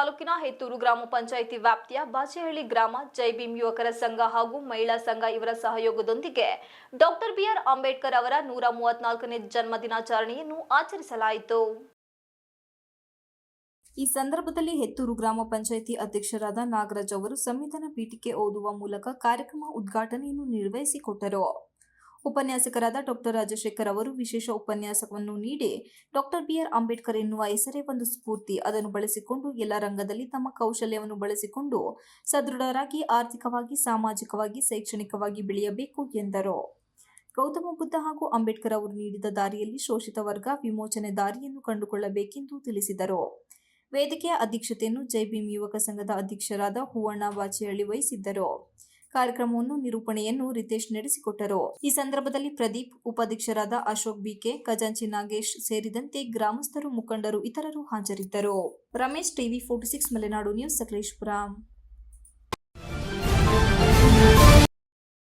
ತಾಲೂಕಿನ ಹೆತ್ತೂರು ಗ್ರಾಮ ಪಂಚಾಯಿತಿ ವ್ಯಾಪ್ತಿಯ ಬಾಚೇಹಳ್ಳಿ ಗ್ರಾಮ ಜೈ ಭೀಮ್ ಯುವಕರ ಸಂಘ ಹಾಗೂ ಮಹಿಳಾ ಸಂಘ ಇವರ ಸಹಯೋಗದೊಂದಿಗೆ ಡಾಕ್ಟರ್ ಬಿಆರ್ ಅಂಬೇಡ್ಕರ್ ಅವರ 134ನೇ ಜನ್ಮ ದಿನಾಚರಣೆಯನ್ನು ಆಚರಿಸಲಾಯಿತು. ಈ ಸಂದರ್ಭದಲ್ಲಿ ಹೆತ್ತೂರು ಗ್ರಾಮ ಪಂಚಾಯಿತಿ ಅಧ್ಯಕ್ಷರಾದ ನಾಗರಾಜ್ ಅವರು ಸಂವಿಧಾನ ಪೀಠಿಕೆ ಓದುವ ಮೂಲಕ ಕಾರ್ಯಕ್ರಮ ಉದ್ಘಾಟನೆಯನ್ನು ನಿರ್ವಹಿಸಿಕೊಟ್ಟರು. ಉಪನ್ಯಾಸಕರಾದ ಡಾಕ್ಟರ್ ರಾಜಶೇಖರ್ ಅವರು ವಿಶೇಷ ಉಪನ್ಯಾಸವನ್ನು ನೀಡಿ ಡಾಕ್ಟರ್ ಬಿಆರ್ ಅಂಬೇಡ್ಕರ್ ಎನ್ನುವ ಹೆಸರೇ ಒಂದು ಸ್ಫೂರ್ತಿ, ಅದನ್ನು ಬಳಸಿಕೊಂಡು ಎಲ್ಲ ರಂಗದಲ್ಲಿ ತಮ್ಮ ಕೌಶಲ್ಯವನ್ನು ಬಳಸಿಕೊಂಡು ಸದೃಢರಾಗಿ ಆರ್ಥಿಕವಾಗಿ, ಸಾಮಾಜಿಕವಾಗಿ, ಶೈಕ್ಷಣಿಕವಾಗಿ ಬೆಳೆಯಬೇಕು ಎಂದರು. ಗೌತಮ ಬುದ್ಧ ಹಾಗೂ ಅಂಬೇಡ್ಕರ್ ಅವರು ನೀಡಿದ ದಾರಿಯಲ್ಲಿ ಶೋಷಿತ ವರ್ಗ ವಿಮೋಚನೆ ದಾರಿಯನ್ನು ಕಂಡುಕೊಳ್ಳಬೇಕೆಂದು ತಿಳಿಸಿದರು. ವೇದಿಕೆಯ ಅಧ್ಯಕ್ಷತೆಯನ್ನು ಜೈ ಭೀಮ್ ಯುವಕ ಸಂಘದ ಅಧ್ಯಕ್ಷರಾದ ಹೂವಣ್ಣ ಬಾಚೇಹಳ್ಳಿ ವಹಿಸಿದ್ದರು. ಕಾರ್ಯಕ್ರಮವನ್ನು ನಿರೂಪಣೆಯನ್ನು ರಿತೇಶ್ ನಡೆಸಿಕೊಟ್ಟರು. ಈ ಸಂದರ್ಭದಲ್ಲಿ ಪ್ರದೀಪ್, ಉಪಾಧ್ಯಕ್ಷರಾದ ಅಶೋಕ್ ಬಿಕೆ, ಖಜಾಂಚಿ ನಾಗೇಶ್ ಸೇರಿದಂತೆ ಗ್ರಾಮಸ್ಥರು, ಮುಖಂಡರು ಇತರರು ಹಾಜರಿದ್ದರು. Ramesh, TV 46 Malenadu news, Sakleshpur.